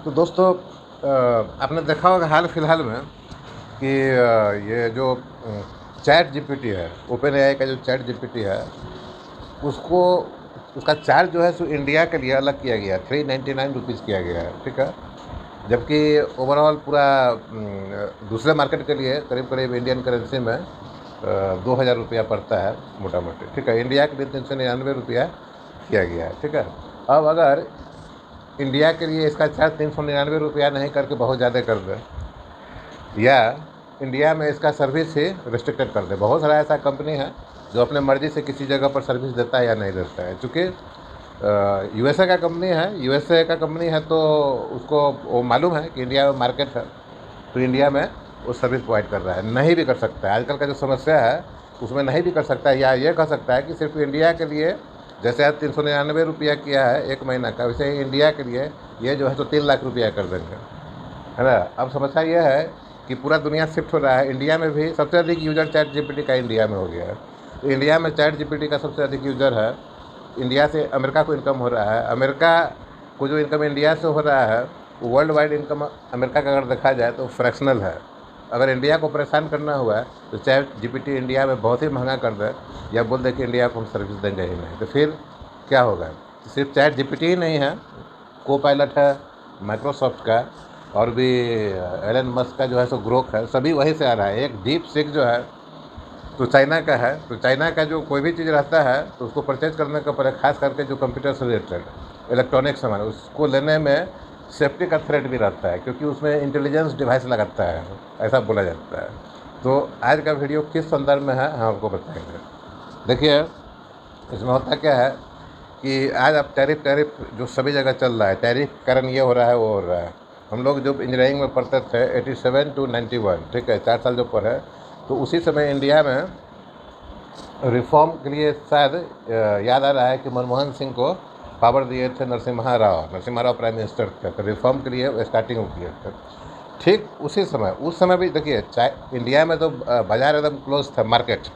तो दोस्तों आपने देखा होगा हाल फिलहाल में कि ये जो चैट जीपीटी है, ओपन एआई का जो चैट जीपीटी है, उसको उसका चार्ज जो है सो इंडिया के लिए अलग किया गया है, 399 रुपीज़ किया गया है, ठीक है। जबकि ओवरऑल पूरा दूसरे मार्केट के लिए करीब करीब इंडियन करेंसी में 2000 रुपया पड़ता है मोटा मोटी, ठीक है। इंडिया के लिए 399 रुपया किया गया है, ठीक है। अब अगर इंडिया के लिए इसका चार्ज 399 रुपया नहीं करके बहुत ज़्यादा कर दे, या इंडिया में इसका सर्विस ही रिस्ट्रिक्टेड कर दे। बहुत सारा ऐसा कंपनी है जो अपने मर्ज़ी से किसी जगह पर सर्विस देता है या नहीं देता है। चूँकि यूएसए का कंपनी है तो उसको वो मालूम है कि इंडिया में मार्केट है, तो इंडिया में वो सर्विस प्रोवाइड कर रहा है। नहीं भी कर सकता है, आजकल का जो समस्या है उसमें नहीं भी कर सकता है, या ये कह सकता है कि सिर्फ इंडिया के लिए जैसे आज 399 रुपया किया है एक महीना का, वैसे ही इंडिया के लिए ये जो है तो 3 लाख रुपया कर देंगे, है ना। अब समस्या यह है कि पूरा दुनिया शिफ्ट हो रहा है, इंडिया में भी सबसे अधिक यूज़र चैट जीपीटी का इंडिया में हो गया है। तो इंडिया में चैट जीपीटी का सबसे अधिक यूज़र है, इंडिया से अमेरिका को इनकम हो रहा है। अमेरिका को जो इनकम इंडिया से हो रहा है वो वर्ल्ड वाइड इनकम अमेरिका का अगर देखा जाए तो फ्रैक्शनल है। अगर इंडिया को परेशान करना हुआ है तो चैट जीपीटी इंडिया में बहुत ही महंगा कर दे, या बोल दे कि इंडिया को हम सर्विस देंगे ही नहीं, तो फिर क्या होगा। तो सिर्फ चैट जीपीटी ही नहीं है, को पायलट है माइक्रोसॉफ्ट का, और भी एलन मस्क का जो है सो ग्रोक है, सभी वहीं से आ रहा है। एक डीप सीक जो है तो चाइना का है, तो चाइना का जो कोई भी चीज़ रहता है तो उसको परचेज करने का पड़े, खास करके जो कंप्यूटर से रिलेटेड इलेक्ट्रॉनिक सामान, उसको लेने में सेफ्टी का थ्रेट भी रहता है, क्योंकि उसमें इंटेलिजेंस डिवाइस लगाता है, ऐसा बोला जाता है। तो आज का वीडियो किस संदर्भ में है हम आपको बताएंगे। देखिए, इसमें होता क्या है कि आज अब टैरिफ जो सभी जगह चल रहा है, टैरिफ के कारण ये हो रहा है वो हो रहा है। हम लोग जो इंजीनियरिंग में पढ़ते थे 87 to 91, ठीक है, 4 साल जो पढ़े, तो उसी समय इंडिया में रिफॉर्म के लिए शायद याद आ रहा है कि मनमोहन सिंह को पावर दिए थे नरसिम्हा राव प्राइम मिनिस्टर थे, तो रिफॉर्म के लिए स्टार्टिंग किए थे। ठीक उसी समय, उस समय भी देखिए इंडिया में तो बाज़ार एकदम क्लोज था, मार्केट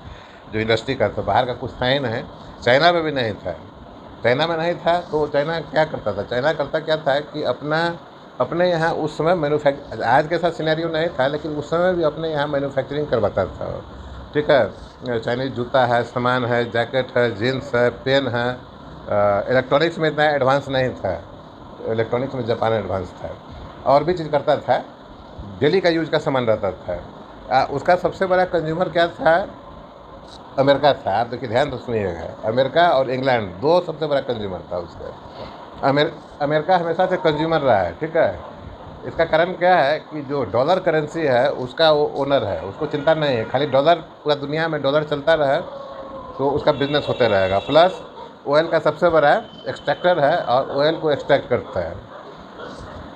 जो इंडस्ट्री का था, बाहर का कुछ था ही नहीं। चाइना में भी नहीं था, चाइना में नहीं था, तो चाइना क्या करता था, चाइना करता क्या था कि अपने यहाँ उस समय आज के साथ सिनेरियो नहीं था, लेकिन उस समय भी अपने यहाँ मैन्युफैक्चरिंग करवाता था, ठीक है। चाइनीज़ जूता है, सामान है, जैकेट है, जीन्स है, पेन है। इलेक्ट्रॉनिक्स में इतना एडवांस नहीं था, इलेक्ट्रॉनिक्स में जापान एडवांस था। और भी चीज़ करता था, डेली का यूज का सामान रहता था। उसका सबसे बड़ा कंज्यूमर क्या था, अमेरिका था। आप देखिए, ध्यान तो सुनिएगा, अमेरिका और इंग्लैंड दो सबसे बड़ा कंज्यूमर था उसका। अमेरिका हमेशा से कंज्यूमर रहा है, ठीक है। इसका कारण क्या है कि जो डॉलर करेंसी है उसका वो ओनर है, उसको चिंता नहीं है, खाली डॉलर, पूरा दुनिया में डॉलर चलता रहे तो उसका बिजनेस होते रहेगा। प्लस ऑयल का सबसे बड़ा एक्सट्रैक्टर है और ऑयल को एक्सट्रैक्ट करता है।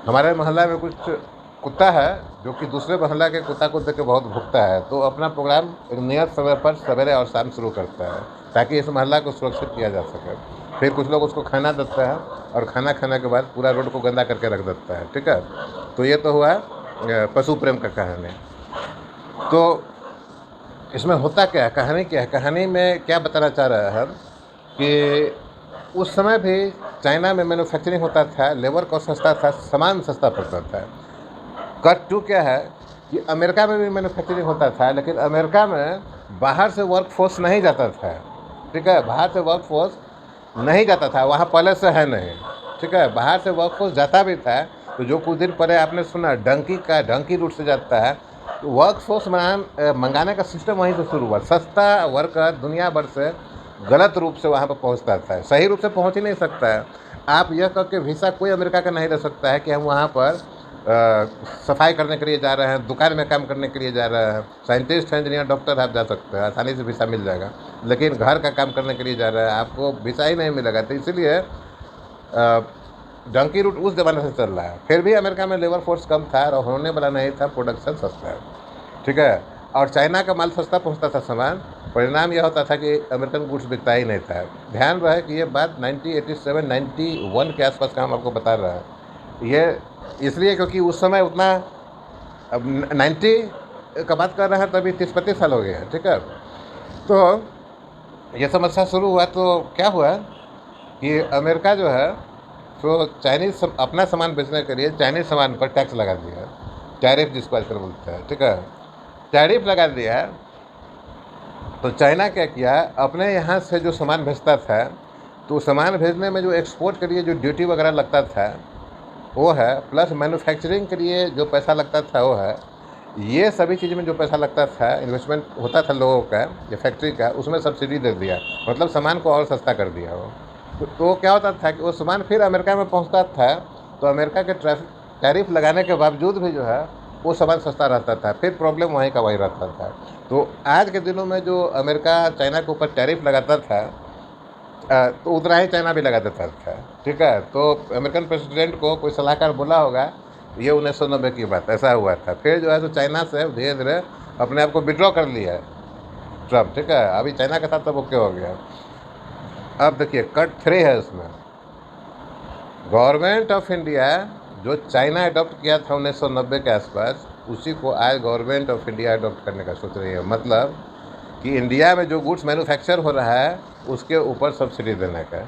हमारे मोहल्ला में कुछ कुत्ता है जो कि दूसरे मोहल्ला के कुत्ता को देख के बहुत भुकता है, तो अपना प्रोग्राम एक नियत समय पर सवेरे और शाम शुरू करता है ताकि इस मोहल्ला को सुरक्षित किया जा सके। फिर कुछ लोग उसको खाना देता है और खाना खाने के बाद पूरा रोड को गंदा करके रख देता है, ठीक है। तो ये तो हुआ पशु प्रेम का कहानी। तो इसमें होता क्या है, कहानी क्या है, कहानी में क्या बताना चाह रहा है कि उस समय भी चाइना में मैन्युफैक्चरिंग होता था, लेबर कॉस्ट सस्ता था, सामान सस्ता पड़ता था। कट टू क्या है कि अमेरिका में भी मैन्युफैक्चरिंग होता था, लेकिन अमेरिका में बाहर से वर्क फोर्स नहीं जाता था, ठीक है, बाहर से वर्क फोर्स नहीं जाता था, वहाँ पहले से है नहीं, ठीक है। बाहर से वर्क फोर्स जाता भी था तो जो कुछ दिन पहले आपने सुना डंकी रूट से जाता है, तो वर्क फोर्स मंगाने का सिस्टम वहीं से शुरू हुआ। सस्ता वर्कर दुनिया भर से गलत रूप से वहाँ पर पहुँचता था, सही रूप से पहुँच ही नहीं सकता है। आप यह कह के वीसा कोई अमेरिका का नहीं ले सकता है कि हम वहाँ पर सफाई करने के लिए जा रहे हैं, दुकान में काम करने के लिए जा रहे हैं, साइंटिस्ट इंजीनियर डॉक्टर आप जा सकते हैं, आसानी से वीसा मिल जाएगा। लेकिन घर का काम करने के लिए जा रहे हैं, आपको वीसा ही नहीं मिलेगा। तो इसीलिए डंकी रूट उस ज़माने से चल रहा है। फिर भी अमेरिका में लेबर फोर्स कम था और होने वाला नहीं था, प्रोडक्शन सस्ता है, ठीक है। और चाइना का माल सस्ता पहुंचता था सामान, परिणाम यह होता था कि अमेरिकन गुड्स बिकता ही नहीं था। ध्यान रहे कि ये बात 1987-91 के आसपास का हम आपको बता रहे हैं। ये इसलिए क्योंकि उस समय उतना, अब 90 का बात कर रहे हैं तो अभी 30-35 साल हो गए हैं, ठीक है। तो ये समस्या शुरू हुआ तो क्या हुआ कि अमेरिका जो है तो चाइनीज़ अपना सामान बेचने के लिए चाइनीज़ सामान पर टैक्स लगा दिया है, टैरिफ जिसको आजकल बोलते हैं, ठीक है। टैरिफ लगा दिया है, तो चाइना क्या किया, अपने यहाँ से जो सामान भेजता था, तो सामान भेजने में जो एक्सपोर्ट के लिए जो ड्यूटी वगैरह लगता था वो है, प्लस मैन्युफैक्चरिंग के लिए जो पैसा लगता था वो है, ये सभी चीज़ में जो पैसा लगता था, इन्वेस्टमेंट होता था लोगों का या फैक्ट्री का, उसमें सब्सिडी दे दिया, मतलब सामान को और सस्ता कर दिया वो। तो क्या होता था कि वो सामान फिर अमेरिका में पहुंचता था, तो अमेरिका के टैरिफ लगाने के बावजूद भी जो है वो सामान सस्ता रहता था, फिर प्रॉब्लम वहीं का वहीं रहता था। तो आज के दिनों में जो अमेरिका चाइना के ऊपर टैरिफ लगाता था, तो उतना ही चाइना भी लगा देता था, ठीक है। तो अमेरिकन प्रेसिडेंट को कोई सलाहकार बोला होगा, ये 1990 की बात, ऐसा हुआ था। फिर जो है तो चाइना से धीरे धीरे अपने आप को विड्रॉ कर लिया है ट्रम्प, ठीक है। अभी चाइना के साथ सब ओके हो गया। अब देखिए कट 3 है इसमें, गवर्नमेंट ऑफ इंडिया जो चाइना अडॉप्ट किया था 1990 के आसपास, उसी को आज गवर्नमेंट ऑफ इंडिया अडॉप्ट करने का सोच रही है। मतलब कि इंडिया में जो गुड्स मैन्युफैक्चर हो रहा है उसके ऊपर सब्सिडी देने का,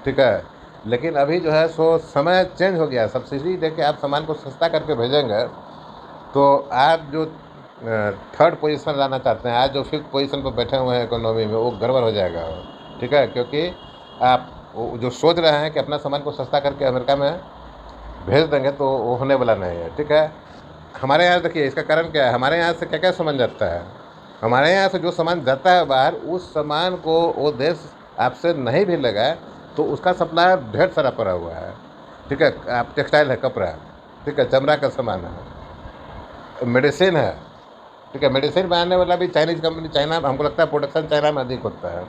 ठीक है। लेकिन अभी जो है सो समय चेंज हो गया, सब्सिडी दे के आप सामान को सस्ता करके भेजेंगे तो आप जो थर्ड पोजीशन लाना चाहते हैं, आज जो 5th पोजीशन पर बैठे हुए हैं इकोनॉमी में, वो गड़बड़ हो जाएगा, ठीक है। क्योंकि आप जो सोच रहे हैं कि अपना सामान को सस्ता करके अमेरिका में भेज देंगे, तो वो होने वाला नहीं है, ठीक है। हमारे यहाँ देखिए इसका कारण क्या है, हमारे यहाँ से क्या क्या सामान जाता है, हमारे यहाँ से जो सामान जाता है बाहर, उस सामान को वो देश आपसे नहीं भी लगा तो उसका सप्लायर ढेर सारा पड़ा हुआ है, ठीक है। आप टेक्सटाइल है, कपड़ा है, ठीक है, चमड़ा का सामान है, मेडिसिन है, ठीक है। मेडिसिन बनाने वाला भी चाइनीज़ कंपनी, चाइना, हमको लगता है प्रोडक्शन चाइना में अधिक होता है,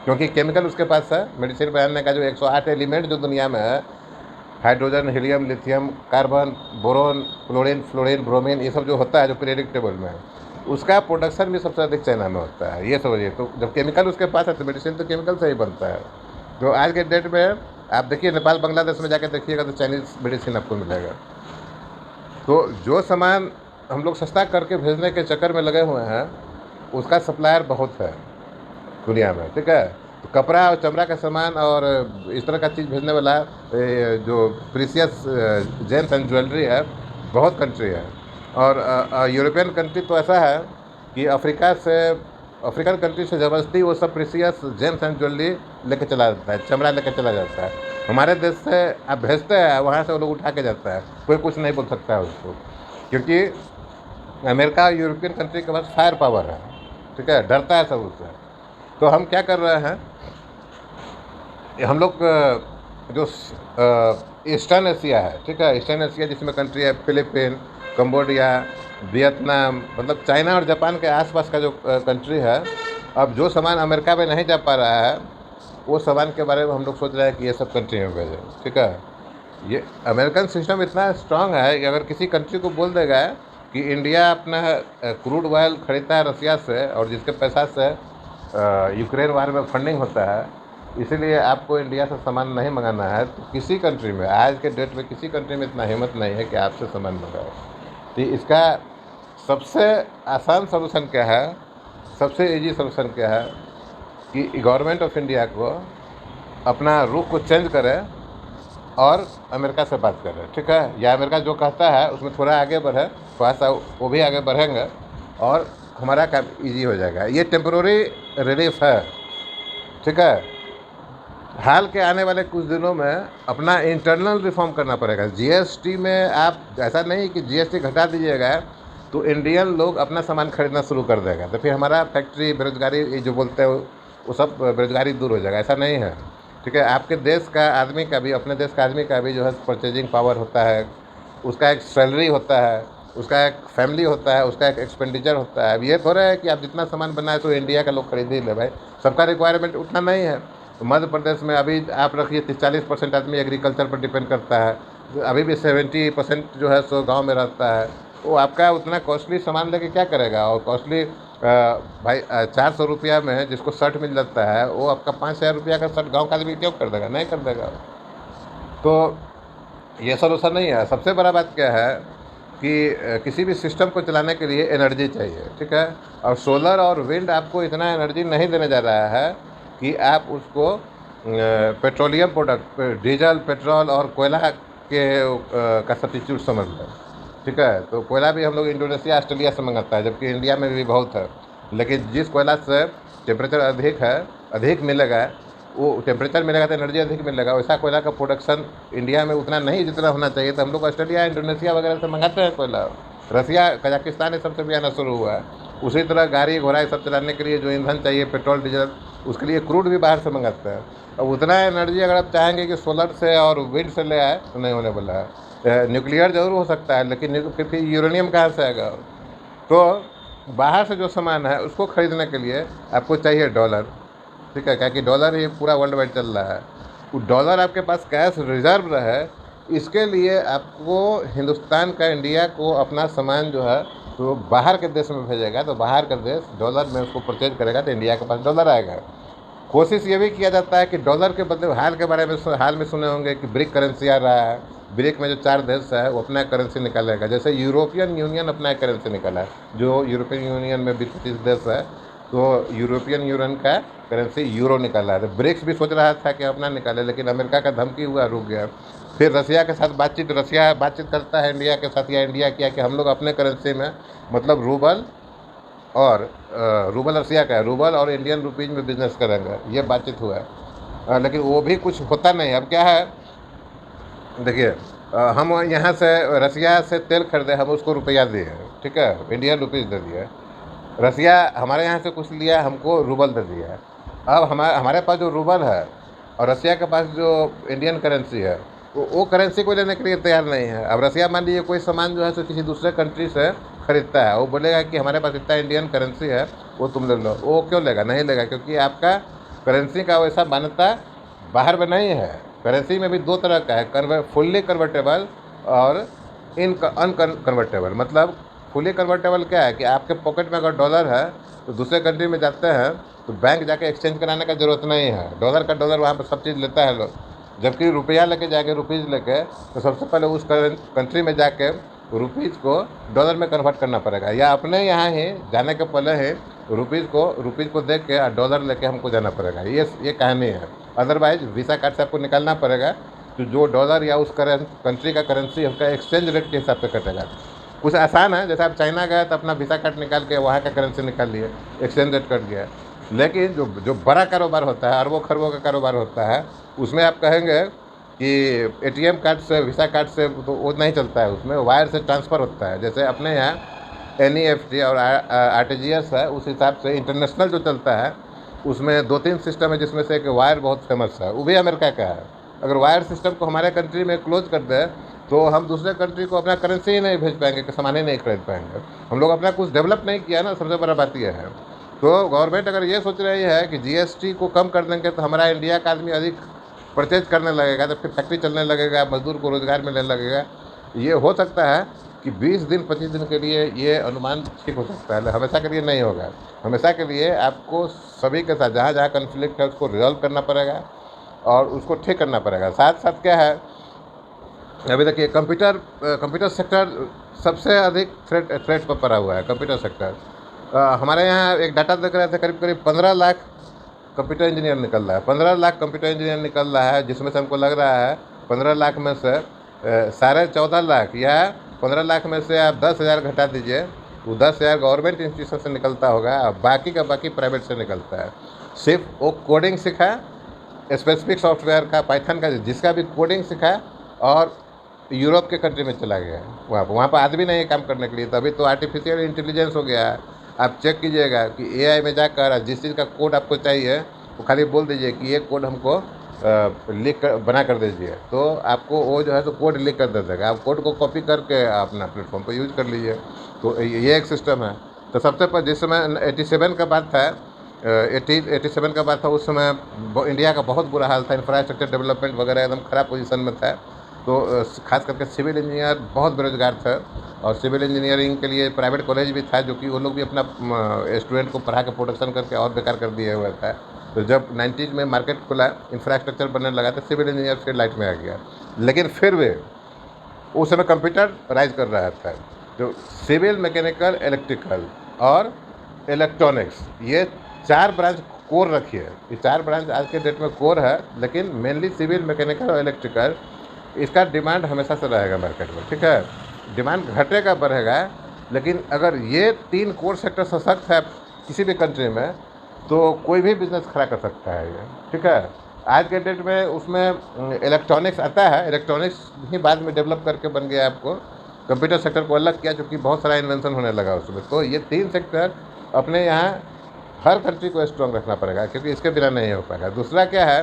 क्योंकि केमिकल उसके पास है। मेडिसिन बनाने का जो 108 एलिमेंट जो दुनिया में है, hydrogen, helium, lithium, carbon, boron, chlorine, fluorine, bromine, ये सब जो होता है जो पीरियडिक टेबल में है, उसका प्रोडक्शन भी सबसे अधिक चाइना में होता है। ये समझिए, तो जब केमिकल उसके पास है तो मेडिसिन तो केमिकल से ही बनता है। जो आज के डेट में आप देखिए नेपाल, बांग्लादेश में जाकर देखिएगा तो चाइनीज़ मेडिसिन आपको मिलेगा। तो जो सामान हम लोग सस्ता करके भेजने के चक्कर में लगे हुए हैं, उसका सप्लायर बहुत है दुनिया में, ठीक है। तो कपड़ा और चमड़ा का सामान और इस तरह का चीज़ भेजने वाला जो प्रीसियस जेम्स एंड ज्वेलरी है, बहुत कंट्री है। और यूरोपियन कंट्री तो ऐसा है कि अफ्रीकन कंट्री से ज़बरदस्ती वो सब प्रीसियस जेम्स एंड ज्वेलरी लेके चला जाता है, चमड़ा लेके चला जाता है। हमारे देश से आप भेजते हैं, वहाँ से वो लोग उठा के जाता है, कोई कुछ नहीं बोल सकता है उसको, क्योंकि अमेरिका और यूरोपियन कंट्री के पास फायर पावर है, ठीक है, डरता है सब उससे। तो हम क्या कर रहे हैं, हम लोग जो ईस्टर्न एशिया है, ठीक है, ईस्टर्न एशिया जिसमें कंट्री है फिलीपीन, कंबोडिया, वियतनाम, मतलब चाइना और जापान के आसपास का जो कंट्री है, अब जो सामान अमेरिका में नहीं जा पा रहा है, वो सामान के बारे में हम लोग सोच रहे हैं कि ये सब कंट्री में भेजें, ठीक है। ये अमेरिकन सिस्टम इतना स्ट्रांग है कि अगर किसी कंट्री को बोल देगा कि इंडिया अपना क्रूड ऑयल खरीदता है रसिया से, और जिसके पैसा से यूक्रेन वार में फंडिंग होता है, इसीलिए आपको इंडिया से सामान नहीं मंगाना है, तो किसी कंट्री में, आज के डेट में किसी कंट्री में इतना हिम्मत नहीं है कि आपसे सामान मंगाओ। तो इसका सबसे आसान सलूशन क्या है, सबसे इजी सलूशन क्या है कि गवर्नमेंट ऑफ इंडिया को अपना रुख को चेंज करे और अमेरिका से बात करें, ठीक है। या अमेरिका जो कहता है उसमें थोड़ा आगे बढ़े, थोड़ा सा वो भी आगे बढ़ेंगे और हमारा काम इजी हो जाएगा। ये टेम्पररी रिलीफ है, ठीक है। हाल के आने वाले कुछ दिनों में अपना इंटरनल रिफॉर्म करना पड़ेगा। जीएसटी में आप, ऐसा नहीं कि जीएसटी घटा दीजिएगा तो इंडियन लोग अपना सामान खरीदना शुरू कर देगा, तो फिर हमारा फैक्ट्री, बेरोजगारी, ये जो बोलते हैं वो सब बेरोजगारी दूर हो जाएगा, ऐसा नहीं है, ठीक है। आपके देश का आदमी का भी, अपने देश का आदमी का भी जो है परचेजिंग पावर होता है, उसका एक सैलरी होता है, उसका एक फैमिली होता है, उसका एक एक्सपेंडिचर होता है। अब ये थोड़ा है कि आप जितना सामान बनाए तो इंडिया का लोग खरीद ही ले, भाई सबका रिक्वायरमेंट उतना नहीं है। तो मध्य प्रदेश में अभी आप रखिए 40% आदमी एग्रीकल्चर पर डिपेंड करता है, अभी भी 70% जो है सो गांव में रहता है। वो आपका उतना कॉस्टली सामान लेके क्या करेगा, और कॉस्टली भाई 400 रुपया में जिसको शर्ट मिल जाता है, वो आपका 5,000 रुपया का शर्ट गाँव का आदमी क्यों कर देगा, नहीं कर देगा। तो ये सलूशन नहीं है। सबसे बड़ा बात क्या है कि किसी भी सिस्टम को चलाने के लिए एनर्जी चाहिए, ठीक है। और सोलर और विंड आपको इतना एनर्जी नहीं देने जा रहा है कि आप उसको पेट्रोलियम प्रोडक्ट, डीजल, पेट्रोल और कोयला के का सब्स्टिट्यूट समझ लें, ठीक है। तो कोयला भी हम लोग इंडोनेशिया, ऑस्ट्रेलिया से मंगाता है, जबकि इंडिया में भी बहुत है। लेकिन जिस कोयला से टेम्परेचर अधिक है, अधिक मिलेगा, वो टेम्परेचर मिलेगा तो एनर्जी अधिक मिलेगा, वैसा कोयला का प्रोडक्शन इंडिया में उतना नहीं जितना होना चाहिए। तो हम लोग ऑस्ट्रेलिया, इंडोनेशिया वगैरह से मंगाते हैं कोयला। रसिया, कजाकिस्तान ये सब से भी आना शुरू हुआ है। उसी तरह गाड़ी घोड़ा ये सब चलाने के लिए जो ईंधन चाहिए, पेट्रोल डीजल, उसके लिए क्रूड भी बाहर से मंगाते हैं। अब उतना एनर्जी अगर आप चाहेंगे कि सोलर से और विंड से ले आए तो नहीं होने वाला है। न्यूक्लियर जरूर हो सकता है, लेकिन फिर यूरेनियम कहाँ से आएगा? तो बाहर से जो सामान है उसको खरीदने के लिए आपको चाहिए डॉलर, ठीक है, क्या कि डॉलर ही पूरा वर्ल्ड वाइड चल रहा है। वो डॉलर आपके पास कैश रिजर्व रहे, इसके लिए आपको हिंदुस्तान का, इंडिया को अपना सामान जो है तो बाहर के देश में भेजेगा, तो बाहर का देश डॉलर में उसको परचेज करेगा तो इंडिया के पास डॉलर आएगा। कोशिश ये भी किया जाता है कि डॉलर के बदले, हाल के बारे में हाल में सुने होंगे कि ब्रिक करेंसी आ रहा है। ब्रिक में जो 4 देश है वो अपना करेंसी निकालेगा, जैसे यूरोपियन यूनियन अपना करेंसी निकाला है। जो यूरोपियन यूनियन में 20-25 देश है, तो यूरोपियन यूनियन का करेंसी यूरो निकाला है। तो ब्रिक्स भी सोच रहा था कि अपना निकाले, लेकिन अमेरिका का धमकी हुआ, रुक गया। फिर रसिया के साथ बातचीत, रसिया बातचीत करता है इंडिया के साथ, या इंडिया किया कि हम लोग अपने करेंसी में, मतलब रूबल और रूबल रसिया का है, रूबल और इंडियन रुपीज़ में बिजनेस करेंगे, ये बातचीत हुआ है। लेकिन वो भी कुछ होता नहीं। अब क्या है, देखिए, हम यहाँ से रसिया से तेल खरीदे, हम उसको रुपया दिए, ठीक है, इंडियन रुपीज़ दे दिए। रसिया हमारे यहाँ से कुछ लिया, हमको रूबल दे दिया। अब हमारे पास जो रूबल है और रसिया के पास जो इंडियन करेंसी है, वो करेंसी को लेने के लिए तैयार नहीं है। अब रसिया मान लीजिए कोई सामान जो है तो किसी दूसरे कंट्री से खरीदता है, वो बोलेगा कि हमारे पास इतना इंडियन करेंसी है, वो तुम ले लो। वो क्यों लेगा? नहीं लेगा, क्योंकि आपका करेंसी का वैसा मान्यता बाहर में नहीं है। करेंसी में भी 2 तरह का है, फुल्ली कन्वर्टेबल और अनकन्वर्टेबल। मतलब फुली कन्वर्टेबल क्या है कि आपके पॉकेट में अगर डॉलर है तो दूसरे कंट्री में जाते हैं तो बैंक जाके एक्सचेंज कराने का ज़रूरत नहीं है। डॉलर का डॉलर वहाँ पर सब चीज़ लेता है लोग। जबकि रुपया लेके जाके, रुपीज़ लेके, तो सबसे पहले उस कंट्री में जाके रुपीज़ को डॉलर में कन्वर्ट करना पड़ेगा, या अपने यहाँ ही जाने के पहले ही रुपीज़ को देख के डॉलर लेके हमको जाना पड़ेगा। ये कहानी है। अदरवाइज वीसा कार्ड से आपको निकालना पड़ेगा, तो जो डॉलर या उस कंट्री का करेंसी है उसका एक्सचेंज रेट के हिसाब से कटेगा। कुछ आसान है, जैसे आप चाइना गए तो अपना वीसा कार्ड निकाल के वहाँ का करेंसी निकाल लिए, एक्सचेंज रेट कट गया। लेकिन जो बड़ा कारोबार होता है, अरबों खरबों का कारोबार होता है, उसमें आप कहेंगे कि एटीएम कार्ड से, वीसा कार्ड से तो वो नहीं चलता है, उसमें वायर से ट्रांसफ़र होता है। जैसे अपने यहाँ एनईएफटी और आरटीजीएस है, उस हिसाब से इंटरनेशनल जो चलता है उसमें 2-3 सिस्टम है, जिसमें से एक वायर बहुत फेमस है, वो भी अमेरिका का है। अगर वायर सिस्टम को हमारे कंट्री में क्लोज कर दे तो हम दूसरे कंट्री को अपना करेंसी ही नहीं भेज पाएंगे, कि सामान ही नहीं खरीद पाएंगे। हम लोग अपना कुछ डेवलप नहीं किया ना, सबसे बड़ा बात यह है। तो गवर्नमेंट अगर ये सोच रही है कि जीएसटी को कम कर देंगे तो हमारा इंडिया का आदमी अधिक परचेज करने लगेगा, तो फिर फैक्ट्री चलने लगेगा, मजदूर को रोज़गार मिलने लगेगा। ये हो सकता है कि 20 दिन 25 दिन के लिए ये अनुमान ठीक हो सकता है, हमेशा के लिए नहीं होगा। हमेशा के लिए आपको सभी के साथ जहाँ जहाँ कन्फ्लिक्ट है उसको रिजॉल्व करना पड़ेगा और उसको ठीक करना पड़ेगा। साथ साथ क्या है, अभी देखिए कंप्यूटर सेक्टर सबसे अधिक थ्रेट पर पड़ा हुआ है। कंप्यूटर सेक्टर हमारे यहाँ एक डाटा देख रहे थे, करीब करीब 15 लाख कंप्यूटर इंजीनियर निकल रहा है। 15 लाख कंप्यूटर इंजीनियर निकल रहा है, जिसमें से हमको लग रहा है 15 लाख में से 14.5 लाख या 15 लाख में से आप 10,000 घटा दीजिए, वो 10,000 गवर्नमेंट इंस्टीट्यूशन से निकलता होगा, बाकी का बाकी प्राइवेट से निकलता है। सिर्फ वो कोडिंग सीखा, स्पेसिफिक सॉफ्टवेयर का, पाइथन का, जिसका भी कोडिंग सीखा, और यूरोप के कंट्री में चला गया है। वहाँ पर आदमी नहीं है काम करने के लिए। तभी तो आर्टिफिशियल इंटेलिजेंस हो गया है। आप चेक कीजिएगा कि एआई में जाकर जिस चीज़ का कोड आपको चाहिए वो खाली बोल दीजिए कि ये कोड हमको लिख कर बना कर दीजिए, तो आपको वो जो है तो कोड लिख कर दे देगा। आप कोड को कॉपी करके अपना प्लेटफॉर्म पर यूज कर लीजिए। तो ये एक सिस्टम है। तो सबसे पहले जिस समय 87 का बात था, 87 का बात था, उस समय इंडिया का बहुत बुरा हाल था, इंफ्रास्ट्रक्चर डेवलपमेंट वगैरह एकदम ख़राब पोजीशन में था। तो खास करके सिविल इंजीनियर बहुत बेरोजगार थे, और सिविल इंजीनियरिंग के लिए प्राइवेट कॉलेज भी था, जो कि वो लोग भी अपना स्टूडेंट को पढ़ा के प्रोडक्शन करके और बेकार कर दिए हुए था। तो जब 90s में मार्केट खुला, इंफ्रास्ट्रक्चर बनने लगा, तो सिविल इंजीनियर फिर लाइट में आ गया। लेकिन फिर भी उस समय कंप्यूटर राइज कर रहा था। जो सिविल, मैकेनिकल, इलेक्ट्रिकल और इलेक्ट्रॉनिक्स, ये 4 ब्रांच कोर रखिए। ये 4 ब्रांच आज के डेट में कोर है, लेकिन मेनली सिविल, मैकेनिकल और इलेक्ट्रिकल, इसका डिमांड हमेशा से रहेगा मार्केट में, ठीक है। डिमांड घटेगा बढ़ेगा, लेकिन अगर ये 3 कोर सेक्टर सशक्त है किसी भी कंट्री में, तो कोई भी बिजनेस खड़ा कर सकता है ये, ठीक है। आज के डेट में उसमें इलेक्ट्रॉनिक्स आता है, इलेक्ट्रॉनिक्स ही बाद में डेवलप करके बन गया आपको, कंप्यूटर सेक्टर को अलग किया, क्योंकि बहुत सारा इन्वेंशन होने लगा उसमें। तो ये 3 सेक्टर अपने यहाँ हर कंट्री को स्ट्रॉन्ग रखना पड़ेगा, क्योंकि इसके बिना नहीं हो पाएगा। दूसरा क्या है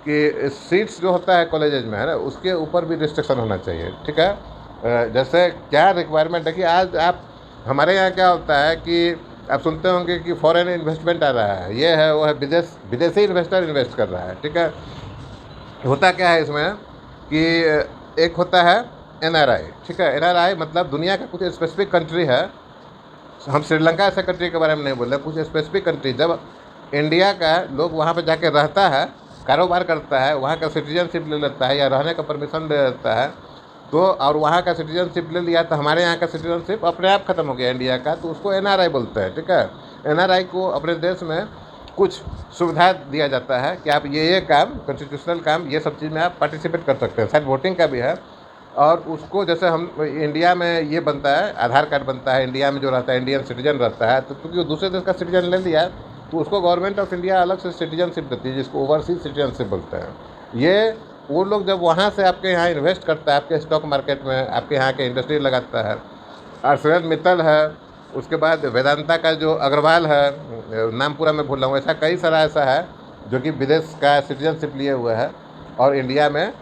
कि सीट्स जो होता है कॉलेजेज में, है ना, उसके ऊपर भी रिस्ट्रिक्शन होना चाहिए, ठीक है। जैसे क्या रिक्वायरमेंट है कि आज आप हमारे यहाँ क्या होता है कि आप सुनते होंगे कि फॉरेन इन्वेस्टमेंट आ रहा है, ये है वो है, विदेशी इन्वेस्टर इन्वेस्ट कर रहा है, ठीक है। होता क्या है इसमें कि एक होता है NRI, ठीक है। NRI मतलब दुनिया का कुछ स्पेसिफिक कंट्री है, हम श्रीलंका ऐसे कंट्री के बारे में नहीं बोल रहे, कुछ स्पेसिफिक कंट्री, जब इंडिया का लोग वहाँ पे जाके रहता है, कारोबार करता है, वहाँ का सिटीजनशिप ले लेता है या रहने का परमिशन ले लेता है, तो और वहाँ का सिटीजनशिप ले लिया, तो हमारे यहाँ का सिटीजनशिप अपने आप ख़त्म हो गया इंडिया का, तो उसको NRI बोलते हैं, ठीक है। NRI को अपने देश में कुछ सुविधा दिया जाता है कि आप ये काम, कॉन्स्टिट्यूशनल काम, ये सब चीज़ में आप पार्टिसिपेट कर सकते हैं, शायद वोटिंग का भी है। और उसको जैसे हम इंडिया में ये बनता है, आधार कार्ड बनता है, इंडिया में जो रहता है इंडियन सिटीजन रहता है, तो क्योंकि वो दूसरे देश का सिटीजन ले लिया, तो उसको गवर्नमेंट ऑफ इंडिया अलग से सिटीजनशिप देती है, जिसको ओवरसीज सिटीजनशिप बोलते हैं। ये वो लोग जब वहाँ से आपके यहाँ इन्वेस्ट करता है, आपके स्टॉक मार्केट में, आपके यहाँ के इंडस्ट्री लगाता है, ArcelorMittal है, उसके बाद वेदांता का जो अग्रवाल है, नाम पूरा मैं भूल रहा हूँ, ऐसा कई सारा ऐसा है जो कि विदेश का सिटीजनशिप लिए हुए है और इंडिया में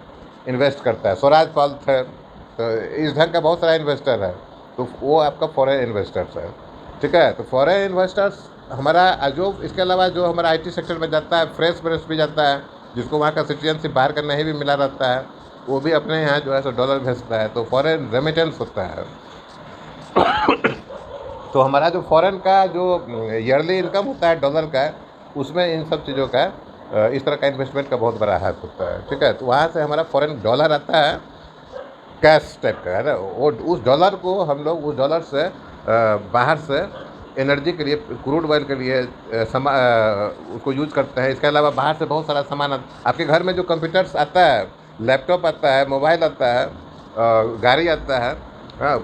इन्वेस्ट करता है। स्वराज पल्थ है, तो इस ढंग का बहुत सारा इन्वेस्टर है, तो वो आपका फॉरेन इन्वेस्टर्स है, ठीक है। तो फॉरेन इन्वेस्टर्स हमारा जो, इसके अलावा जो हमारा IT सेक्टर में जाता है, फ्रेश भी जाता है, जिसको वहाँ का सिटीजनशिप बाहर का नहीं भी मिला रहता है, वो भी अपने यहाँ जो है सो डॉलर भेजता है, तो फॉरेन रेमिटेंस होता है। तो हमारा जो फॉरेन का जो ईयरली इनकम होता है डॉलर का, उसमें इन सब चीज़ों का इस तरह का इन्वेस्टमेंट का बहुत बड़ा हाथ होता है, ठीक है। तो वहाँ से हमारा फॉरेन डॉलर आता है, कैश टाइप का, है ना। वो उस डॉलर को हम लोग उस डॉलर से बाहर से एनर्जी के लिए, क्रूड ऑयल के लिए उसको यूज करते हैं। इसके अलावा बाहर से बहुत सारा सामान आपके घर में जो कंप्यूटर्स आता है, लैपटॉप आता है, मोबाइल आता है, गाड़ी आता है, हाँ,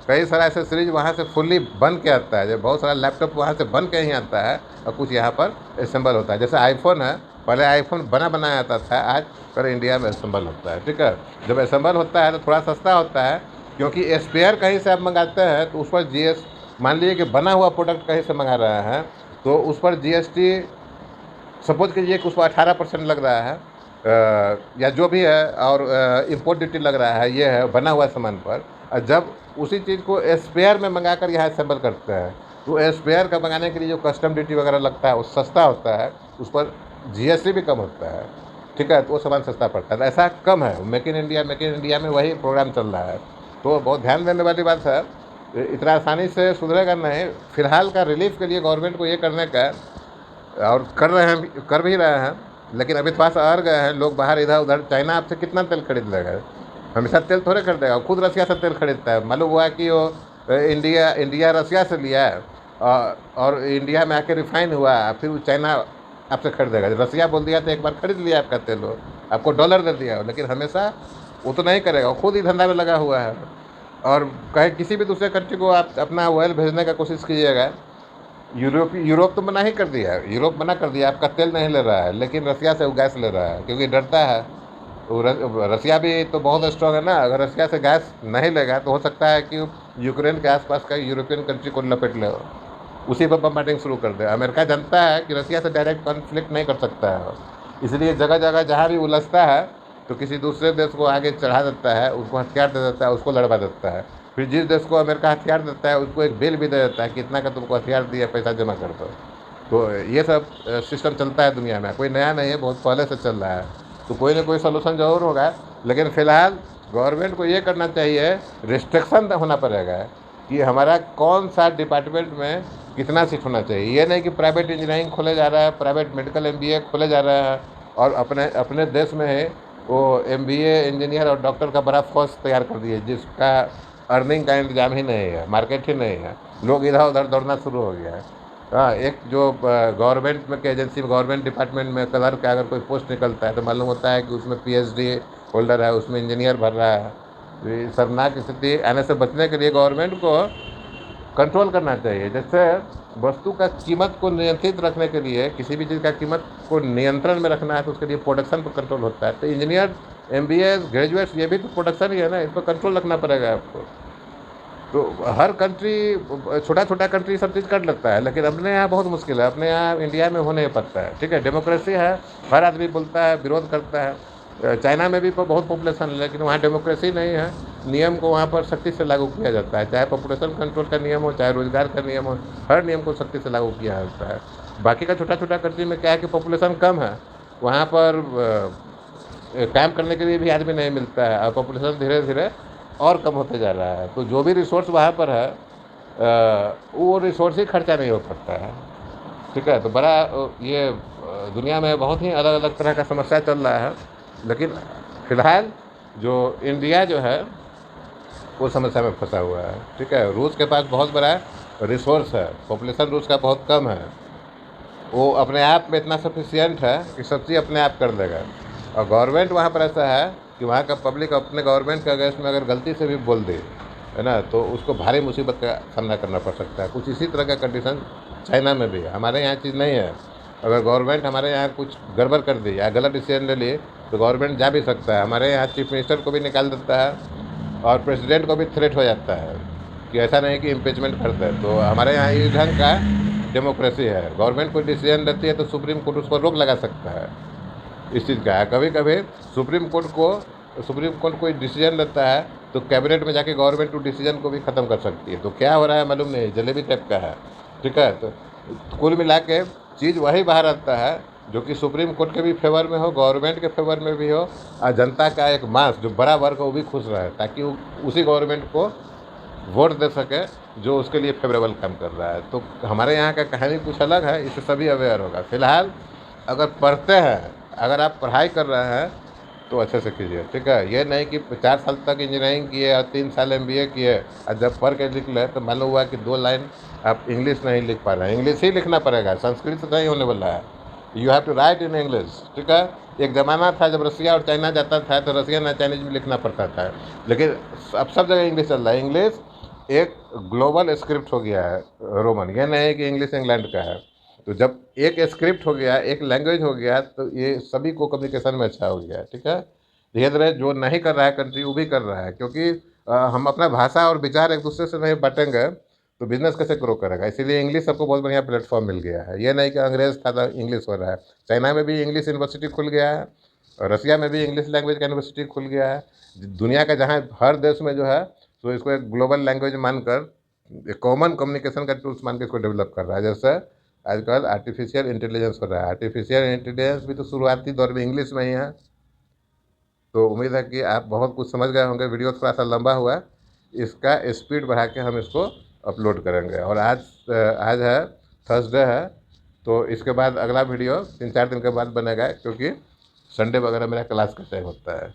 कई सारा एसेसरीज वहाँ से फुल्ली बन के आता है। जब बहुत सारा लैपटॉप वहाँ से बन के ही आता है और कुछ यहाँ पर असेंबल होता है। जैसे आईफोन है, पहले आईफोन बनाया आता था, आज पर इंडिया में असेंबल होता है, ठीक है। जब असेंबल होता है तो थोड़ा सस्ता होता है, क्योंकि स्पेयर कहीं से आप मंगाते हैं तो उस पर GST, मान लीजिए कि बना हुआ प्रोडक्ट कहीं से मंगा रहे हैं तो उस पर GST सपोज कीजिए कि उस पर 18% लग रहा है, या जो भी है, और इम्पोर्ट ड्यूटी लग रहा है, ये है बना हुआ सामान पर। और जब उसी चीज़ को स्पेयर में मंगा कर यहाँ असेंबल करते हैं, तो स्पेयर का मंगाने के लिए जो कस्टम ड्यूटी वगैरह लगता है वो सस्ता होता है, उस पर GST भी कम होता है, ठीक है। तो वो सामान सस्ता पड़ता है। ऐसा कम है, मेक इन इंडिया में वही प्रोग्राम चल रहा है। तो बहुत ध्यान देने वाली बात है, इतना आसानी से सुधरेगा नहीं। फिलहाल का रिलीफ के लिए गवर्नमेंट को ये करने का, और कर भी रहे हैं, लेकिन अभी थोड़ा सा अड़ गए हैं लोग बाहर इधर उधर। चाइना आपसे कितना तेल खरीद लेगा, हमेशा तेल थोड़े खरीदेगा, खुद रसिया से तेल खरीदता है। मालूम हुआ कि वो इंडिया रसिया से लिया है और इंडिया में आके रिफाइन हुआ, फिर वो चाइना आपसे खरीदेगा। रसिया बोल दिया तो एक बार खरीद लिया आपका तेल, हो आपको डॉलर दे दिया, लेकिन हमेशा वो तो नहीं करेगा, वो खुद ही धंधा में लगा हुआ है। और कहीं किसी भी दूसरे कंट्री को आप अपना ऑयल भेजने का कोशिश कीजिएगा, यूरोप तो मना ही कर दिया है, यूरोप मना कर दिया, आपका तेल नहीं ले रहा है, लेकिन रसिया से वो गैस ले रहा है, क्योंकि डरता है। तो रसिया भी तो बहुत स्ट्रॉन्ग है ना, अगर रसिया से गैस नहीं लेगा तो हो सकता है कि यूक्रेन के आसपास का यूरोपियन कंट्री को लपेट ले, उसी पर बम्बार्डिंग शुरू कर दे। अमेरिका जानता है कि रसिया से डायरेक्ट कॉन्फ्लिक्ट नहीं कर सकता है, इसलिए जगह जगह जहाँ भी उलझता है तो किसी दूसरे देश को आगे चढ़ा देता है, उसको हथियार दे देता है, उसको लड़वा देता है। फिर जिस देश को अमेरिका हथियार देता है उसको एक बिल भी दे देता है कि इतना का तुमको हथियार दिया, पैसा जमा कर दो। तो ये सब सिस्टम चलता है दुनिया में, कोई नया नहीं है, बहुत पहले से चल रहा है। तो कोई ना कोई सोल्यूशन ज़रूर होगा, लेकिन फ़िलहाल गवर्नमेंट को ये करना चाहिए, रिस्ट्रिक्शन होना पड़ेगा कि हमारा कौन सा डिपार्टमेंट में कितना सीट होना चाहिए। ये नहीं कि प्राइवेट इंजीनियरिंग खोले जा रहा है, प्राइवेट मेडिकल MBA खोले जा रहा है, और अपने देश में है वो MBA इंजीनियर और डॉक्टर का बड़ा फोर्स तैयार कर दिए, जिसका अर्निंग का इंतजाम ही नहीं है, मार्केट ही नहीं है, लोग इधर उधर दौड़ना शुरू हो गया है। हाँ, एक जो गवर्नमेंट में की एजेंसी में गवर्नमेंट डिपार्टमेंट में क्लर्क का अगर कोई पोस्ट निकलता है तो मालूम होता है कि उसमें पीएचडी होल्डर है, उसमें इंजीनियर भर रहा है। तो ये शर्मनाक स्थिति आने से बचने के लिए गवर्नमेंट को कंट्रोल करना चाहिए। जैसे वस्तु का कीमत को नियंत्रित रखने के लिए, किसी भी चीज़ का कीमत को नियंत्रण में रखना है तो उसके लिए प्रोडक्शन पर कंट्रोल होता है। तो इंजीनियर, एमबीए ग्रेजुएट्स, ये भी तो प्रोडक्शन ही है ना, इस पर कंट्रोल रखना पड़ेगा आपको। तो हर कंट्री, छोटा छोटा कंट्री सब चीज़ कर लेता है, लेकिन अपने यहाँ बहुत मुश्किल है, अपने यहाँ इंडिया में हो नहीं पाता है। ठीक है, डेमोक्रेसी है, हर आदमी बोलता है, विरोध करता है। चाइना में भी बहुत पॉपुलेशन है, लेकिन वहाँ डेमोक्रेसी नहीं है। नियम को वहाँ पर सख्ती से लागू किया जाता है, चाहे पॉपुलेशन कंट्रोल का नियम हो, चाहे रोजगार का नियम हो, हर नियम को सख्ती से लागू किया जाता है। बाकी का छोटा छोटा कंट्री में क्या है कि पॉपुलेशन कम है, वहाँ पर काम करने के लिए भी आदमी नहीं मिलता है, और पॉपुलेशन धीरे धीरे और कम होते जा रहा है। तो जो भी रिसोर्स वहाँ पर है, वो रिसोर्स ही खर्चा नहीं हो पाता है। ठीक है, तो बड़ा ये दुनिया में बहुत ही अलग अलग तरह का समस्या चल रहा है, लेकिन फिलहाल जो इंडिया जो है वो समस्या में फंसा हुआ है। ठीक है, रूस के पास बहुत बड़ा रिसोर्स है, पॉपुलेशन रूस का बहुत कम है, वो अपने आप में इतना सफिशियंट है कि सब चीज़ अपने आप कर देगा। और गवर्नमेंट वहाँ पर ऐसा है कि वहाँ का पब्लिक अपने गवर्नमेंट के अगेंस्ट में अगर गलती से भी बोल दे, है ना, तो उसको भारी मुसीबत का सामना करना पड़ सकता है। कुछ इसी तरह का कंडीशन चाइना में भी है, हमारे यहाँ चीज़ नहीं है। अगर गवर्नमेंट हमारे यहाँ कुछ गड़बड़ कर दी या गलत डिसीजन ले लिए तो गवर्नमेंट जा भी सकता है, हमारे यहाँ चीफ मिनिस्टर को भी निकाल देता है, और प्रेसिडेंट को भी थ्रेट हो जाता है कि ऐसा नहीं कि इम्पीचमेंट करता है। तो हमारे यहाँ इस ढंग का डेमोक्रेसी है, गवर्नमेंट कोई डिसीजन लेती है तो सुप्रीम कोर्ट उस पर रोक लगा सकता है। इस चीज़ का है, कभी कभी सुप्रीम कोर्ट कोई डिसीजन लेता है तो कैबिनेट में जाके गवर्नमेंट उस डिसीजन को भी ख़त्म कर सकती है। तो क्या हो रहा है मालूम नहीं, जलेबी टाइप का है। ठीक है, तो कुल मिला के चीज़ वही बाहर आता है जो कि सुप्रीम कोर्ट के भी फेवर में हो, गवर्नमेंट के फेवर में भी हो, और जनता का एक मास जो बड़ा वर्ग हो वो भी खुश रहे, ताकि वो उसी गवर्नमेंट को वोट दे सके जो उसके लिए फेवरेबल काम कर रहा है। तो हमारे यहाँ का कहानी कुछ अलग है, इससे सभी अवेयर होगा। फिलहाल अगर पढ़ते हैं, अगर आप पढ़ाई कर रहे हैं तो अच्छे से कीजिए। ठीक है, ये नहीं कि 4 साल तक इंजीनियरिंग किए और 3 साल एमबीए किए और जब पढ़ के लिख ले तो मालूम हुआ कि 2 लाइन आप इंग्लिश नहीं लिख पा रहे हैं। इंग्लिश ही लिखना पड़ेगा, संस्कृत से नहीं होने वाला है। You have to write in English. ठीक है, एक ज़माना था जब रसिया और चाइना जाता था तो रसियन और चाइनीज में लिखना पड़ता था, लेकिन अब सब जगह इंग्लिश चल रहा है। इंग्लिश एक ग्लोबल स्क्रिप्ट हो गया है, रोमन, यह नहीं है कि इंग्लिश इंग्लैंड का है। तो जब एक स्क्रिप्ट हो गया, एक लैंग्वेज हो गया, तो ये सभी को कम्युनिकेशन में अच्छा हो गया। ठीक है, धीरे धीरे जो नहीं कर रहा है कंट्री वो भी कर रहा है, क्योंकि हम अपना भाषा और विचार एक दूसरे से नहीं बांटेंगे तो बिजनेस कैसे ग्रो करेगा। इसीलिए इंग्लिश सबको बहुत बढ़िया प्लेटफॉर्म मिल गया है। ये नहीं कि अंग्रेज था तो इंग्लिश हो रहा है, चाइना में भी इंग्लिश यूनिवर्सिटी खुल गया है, और रसिया में भी इंग्लिश लैंग्वेज का यूनिवर्सिटी खुल गया है। दुनिया का जहाँ हर देश में जो है तो इसको एक ग्लोबल लैंग्वेज मानकर, एक कॉमन कम्युनिकेशन का टूल्स मान के इसको डेवलप कर रहा है। जैसे आजकल आर्टिफिशियल इंटेलिजेंस हो रहा है, आर्टिफिशियल इंटेलिजेंस भी तो शुरुआती दौर में इंग्लिश में ही है। तो उम्मीद है कि आप बहुत कुछ समझ गए होंगे। वीडियो थोड़ा सा लंबा हुआ, इसका स्पीड बढ़ा के हम इसको अपलोड करेंगे। और आज है थर्सडे है, तो इसके बाद अगला वीडियो 3-4 दिन के बाद बनेगा, क्योंकि संडे वगैरह मेरा क्लास का टाइम होता है।